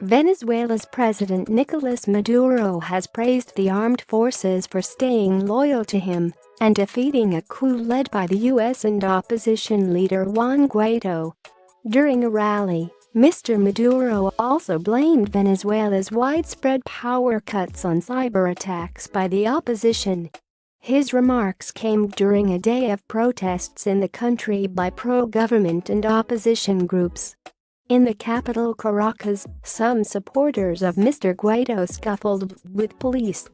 Venezuela's President Nicolás Maduro has praised the armed forces for staying loyal to him and defeating a coup led by the U.S. and opposition leader Juan Guaidó. During a rally, Mr. Maduro also blamed Venezuela's widespread power cuts on cyber attacks by the opposition. His remarks came during a day of protests in the country by pro-government and opposition groups. In the capital Caracas, some supporters of Mr. Guaidó scuffled with police.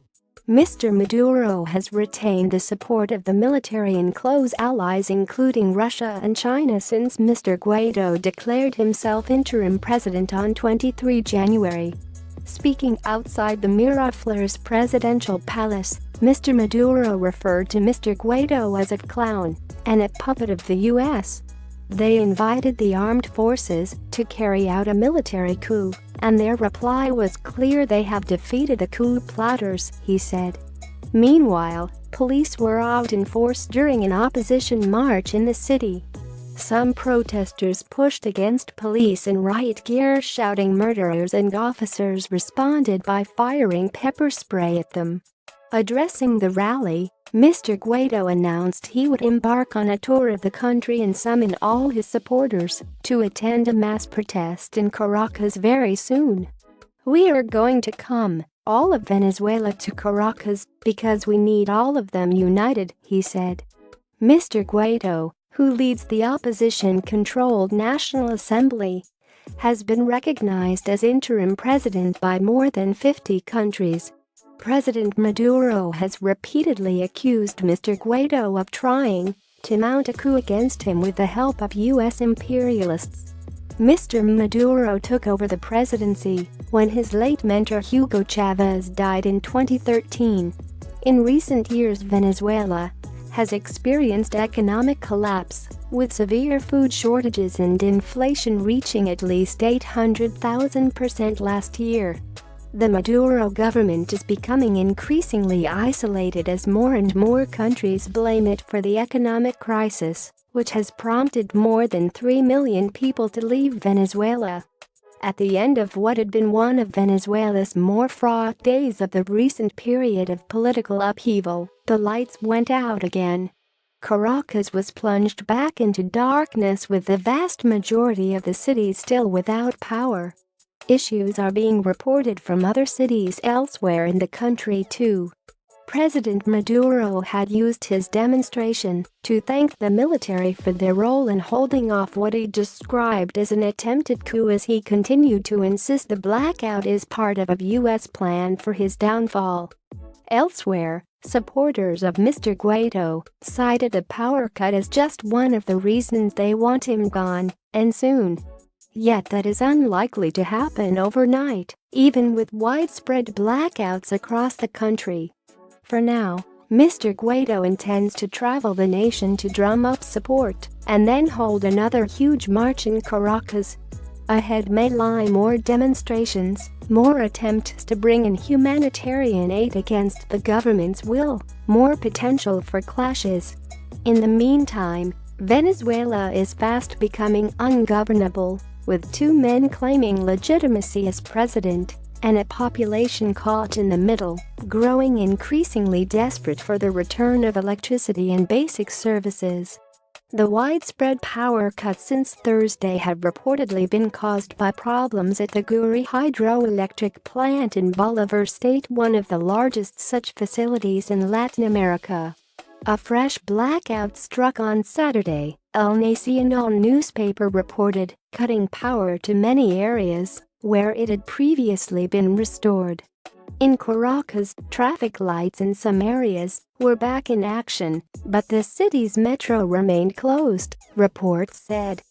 Mr. Maduro has retained the support of the military and close allies including Russia and China since Mr. Guaidó declared himself interim president on 23 January. Speaking outside the Miraflores presidential palace, Mr. Maduro referred to Mr. Guaidó as a clown and a puppet of the U.S. They invited the armed forces to carry out a military coup, and their reply was clear: they have defeated the coup plotters, he said. Meanwhile, police were out in force during an opposition march in the city. Some protesters pushed against police in riot gear shouting murderers, and officers responded by firing pepper spray at them. Addressing the rally, Mr. Guaidó announced he would embark on a tour of the country and summon all his supporters to attend a mass protest in Caracas very soon. "We are going to come, all of Venezuela, to Caracas because we need all of them united," he said. Mr. Guaidó, who leads the opposition-controlled National Assembly, has been recognized as interim president by more than 50 countries. President Maduro has repeatedly accused Mr. Guaidó of trying to mount a coup against him with the help of U.S. imperialists. Mr. Maduro took over the presidency when his late mentor Hugo Chavez died in 2013. In recent years, Venezuela has experienced economic collapse, with severe food shortages and inflation reaching at least 800,000% last year. The Maduro government is becoming increasingly isolated as more and more countries blame it for the economic crisis, which has prompted more than 3 million people to leave Venezuela. At the end of what had been one of Venezuela's more fraught days of the recent period of political upheaval, the lights went out again. Caracas was plunged back into darkness with the vast majority of the city still without power. Issues are being reported from other cities elsewhere in the country too. President Maduro had used his demonstration to thank the military for their role in holding off what he described as an attempted coup, as he continued to insist the blackout is part of a U.S. plan for his downfall. Elsewhere, supporters of Mr. Guaidó cited the power cut as just one of the reasons they want him gone, and soon. Yet that is unlikely to happen overnight, even with widespread blackouts across the country. For now, Mr. Guaidó intends to travel the nation to drum up support and then hold another huge march in Caracas. Ahead may lie more demonstrations, more attempts to bring in humanitarian aid against the government's will, more potential for clashes. In the meantime, Venezuela is fast becoming ungovernable, with two men claiming legitimacy as president and a population caught in the middle, growing increasingly desperate for the return of electricity and basic services. The widespread power cuts since Thursday have reportedly been caused by problems at the Guri hydroelectric plant in Bolivar State, one of the largest such facilities in Latin America. A fresh blackout struck on Saturday, El Nacional newspaper reported, cutting power to many areas where it had previously been restored. In Caracas, traffic lights in some areas were back in action, but the city's metro remained closed, reports said.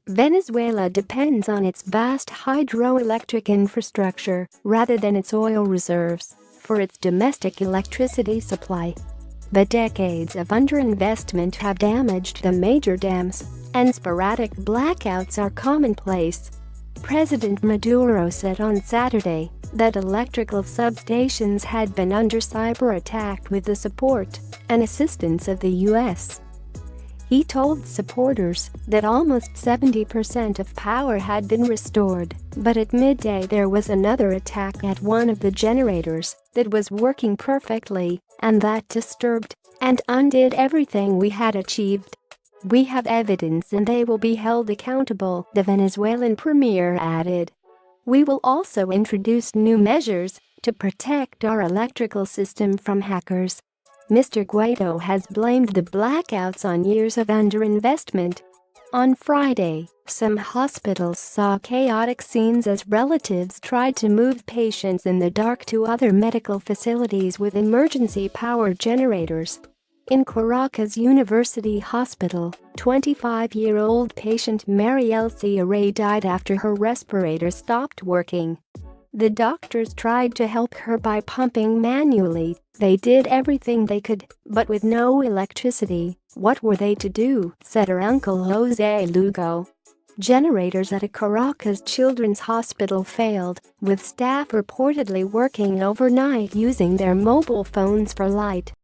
Venezuela depends on its vast hydroelectric infrastructure rather than its oil reserves for its domestic electricity supply. But decades of underinvestment have damaged the major dams, and sporadic blackouts are commonplace. President Maduro said on Saturday that electrical substations had been under cyber attack with the support and assistance of the U.S. He told supporters that almost 70% of power had been restored, but at midday there was another attack at one of the generators that was working perfectly, and that disturbed and undid everything we had achieved. We have evidence and they will be held accountable, the Venezuelan premier added. We will also introduce new measures to protect our electrical system from hackers. Mr. Guaidó has blamed the blackouts on years of underinvestment. On Friday, some hospitals saw chaotic scenes as relatives tried to move patients in the dark to other medical facilities with emergency power generators. In Caracas University Hospital, 25-year-old patient Marielce Array died after her respirator stopped working. The doctors tried to help her by pumping manually. They did everything they could, but with no electricity, what were they to do, said her uncle Jose Lugo. Generators at a Caracas Children's Hospital failed, with staff reportedly working overnight using their mobile phones for light.